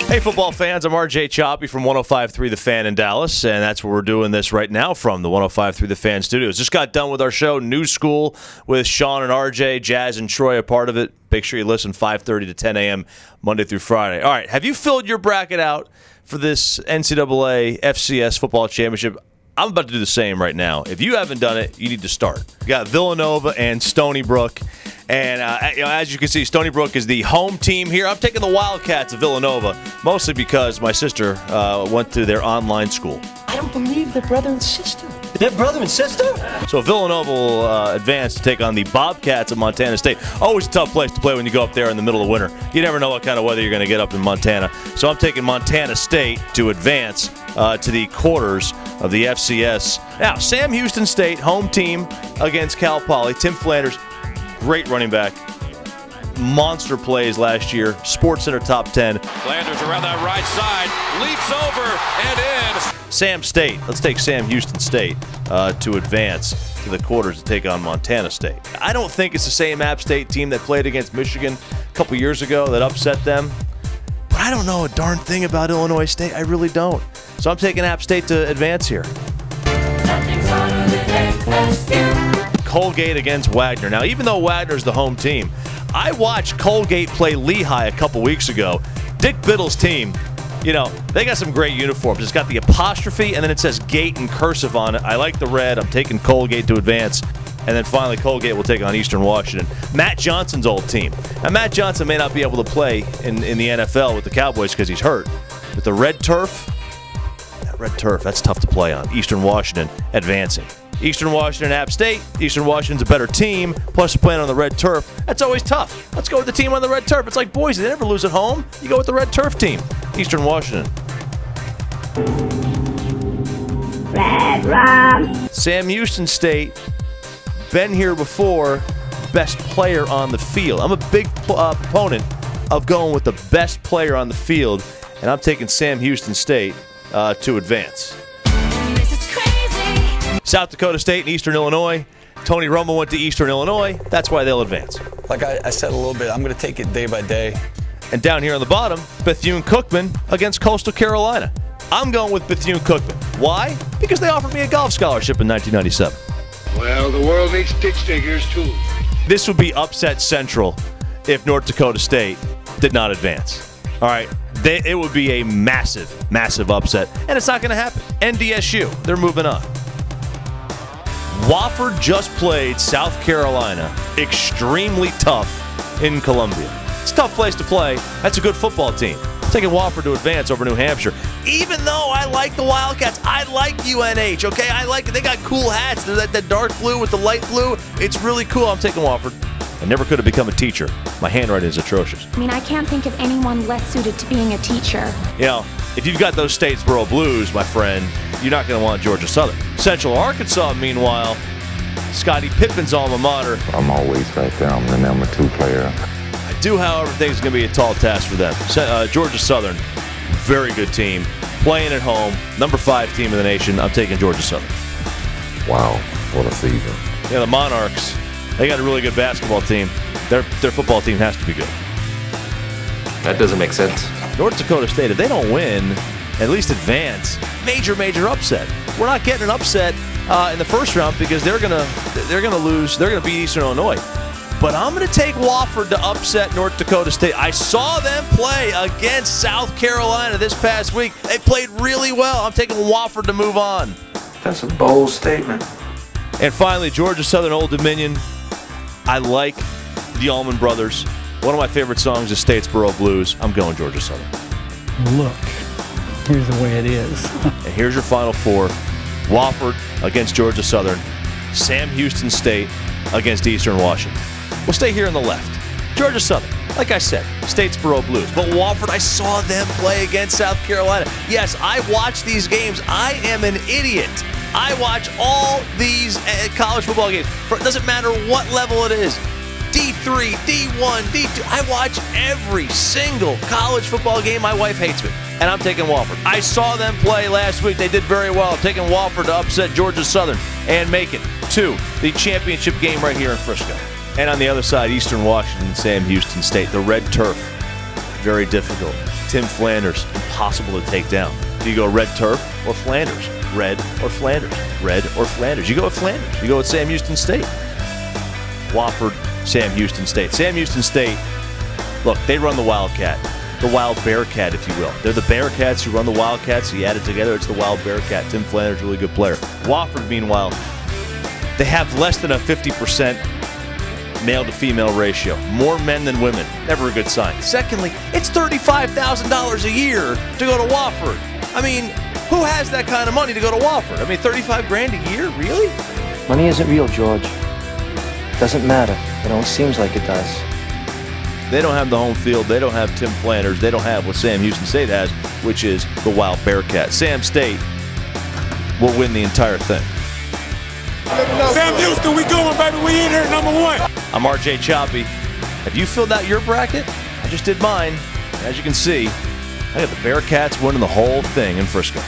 Hey, football fans, I'm RJ Choppy from 105.3 The Fan in Dallas, and that's where we're doing this right now from the 105.3 The Fan studios. Just got done with our show, New School, with Sean and RJ, Jazz and Troy, a part of it. Make sure you listen 5:30 to 10 a.m. Monday through Friday. All right, have you filled your bracket out for this NCAA FCS football championship? I'm about to do the same right now. If you haven't done it, you need to start. You got Villanova and Stony Brook. And as you can see, Stony Brook is the home team here. I'm taking the Wildcats of Villanova, mostly because my sister went to their online school. I don't believe they're brother and sister. They're brother and sister? So Villanova will advance to take on the Bobcats of Montana State. Always a tough place to play when you go up there in the middle of winter. You never know what kind of weather you're going to get up in Montana. So I'm taking Montana State to advance to the quarters of the FCS. Now, Sam Houston State, home team against Cal Poly. Tim Flanders, great running back. Monster plays last year. SportsCenter top 10. Flanders around that right side, leaps over and in. Sam State. Let's take Sam Houston State to advance to the quarters to take on Montana State. I don't think it's the same App State team that played against Michigan a couple years ago that upset them. But I don't know a darn thing about Illinois State. I really don't. So I'm taking App State to advance here. Colgate against Wagner. Now, even though Wagner's the home team, I watched Colgate play Lehigh a couple weeks ago. Dick Biddle's team, you know, they got some great uniforms. It's got the apostrophe, and then it says Gate in cursive on it. I like the red. I'm taking Colgate to advance. And then finally, Colgate will take on Eastern Washington. Matt Johnson's old team. Now, Matt Johnson may not be able to play in the NFL with the Cowboys because he's hurt. But the red turf, that's tough to play on. Eastern Washington advancing. Eastern Washington, App State. Eastern Washington's a better team, plus you're playing on the red turf. That's always tough. Let's go with the team on the red turf. It's like Boise. They never lose at home. You go with the red turf team. Eastern Washington. Red Rum. Sam Houston State, been here before, best player on the field. I'm a big proponent of going with the best player on the field, and I'm taking Sam Houston State to advance. South Dakota State and Eastern Illinois. Tony Romo went to Eastern Illinois. That's why they'll advance. Like I said a little bit, I'm going to take it day by day. And down here on the bottom, Bethune-Cookman against Coastal Carolina. I'm going with Bethune-Cookman. Why? Because they offered me a golf scholarship in 1997. Well, the world needs stick figures too. This would be upset central if North Dakota State did not advance. All right, it would be a massive, massive upset, and it's not going to happen. NDSU, they're moving on. Wofford just played South Carolina extremely tough in Columbia. It's a tough place to play. That's a good football team. Taking Wofford to advance over New Hampshire. Even though I like the Wildcats, I like UNH, okay? I like it. They got cool hats. They're that dark blue with the light blue. It's really cool. I'm taking Wofford. I never could have become a teacher. My handwriting is atrocious. I mean, I can't think of anyone less suited to being a teacher. You know, if you've got those Statesboro Blues, my friend, you're not going to want Georgia Southern. Central Arkansas, meanwhile, Scottie Pippen's alma mater. I'm always right there. I'm the number 2 player. I do, however, think it's going to be a tall task for them. Georgia Southern, very good team. Playing at home, number 5 team in the nation. I'm taking Georgia Southern. Wow, what a season. Yeah, the Monarchs, they got a really good basketball team. Their football team has to be good. That doesn't make sense. North Dakota State, if they don't win, at least advance, major upset. We're not getting an upset in the first round because they're gonna lose. They're gonna beat Eastern Illinois. But I'm gonna take Wofford to upset North Dakota State. I saw them play against South Carolina this past week. They played really well. I'm taking Wofford to move on. That's a bold statement. And finally, Georgia Southern Old Dominion. I like the Allman Brothers. One of my favorite songs is Statesboro Blues. I'm going Georgia Southern. Look, here's the way it is. And here's your Final Four. Wofford against Georgia Southern. Sam Houston State against Eastern Washington. We'll stay here on the left. Georgia Southern, like I said, Statesboro Blues. But Wofford, I saw them play against South Carolina. Yes, I watch these games. I am an idiot. I watch all these college football games. It doesn't matter what level it is. D3, D1, D2. I watch every single college football game. My wife hates me, and I'm taking Wofford. I saw them play last week. They did very well. I'm taking Wofford to upset Georgia Southern and make it to the championship game right here in Frisco. And on the other side, Eastern Washington, Sam Houston State. The red turf, very difficult. Tim Flanders, impossible to take down. Do you go red turf or Flanders? Red or Flanders? Red or Flanders? You go with Flanders. You go with Sam Houston State. Wofford, Sam Houston State. Sam Houston State, look, they run the Wildcat. The Wild Bearcat, if you will. They're the Bearcats who run the Wildcats. You add it together, it's the Wild Bearcat. Tim Flanders, really good player. Wofford, meanwhile, they have less than a 50% male to female ratio. More men than women. Never a good sign. Secondly, it's $35,000 a year to go to Wofford. I mean, who has that kind of money to go to Wofford? I mean, 35 grand a year? Really? Money isn't real, George. Doesn't matter. It only seems like it does. They don't have the home field. They don't have Tim Flanders. They don't have what Sam Houston State has, which is the Wild Bearcat. Sam State will win the entire thing. Sam Houston, we going, baby. We in here, #1. I'm RJ Choppy. Have you filled out your bracket? I just did mine. As you can see, I got the Bearcats winning the whole thing in Frisco.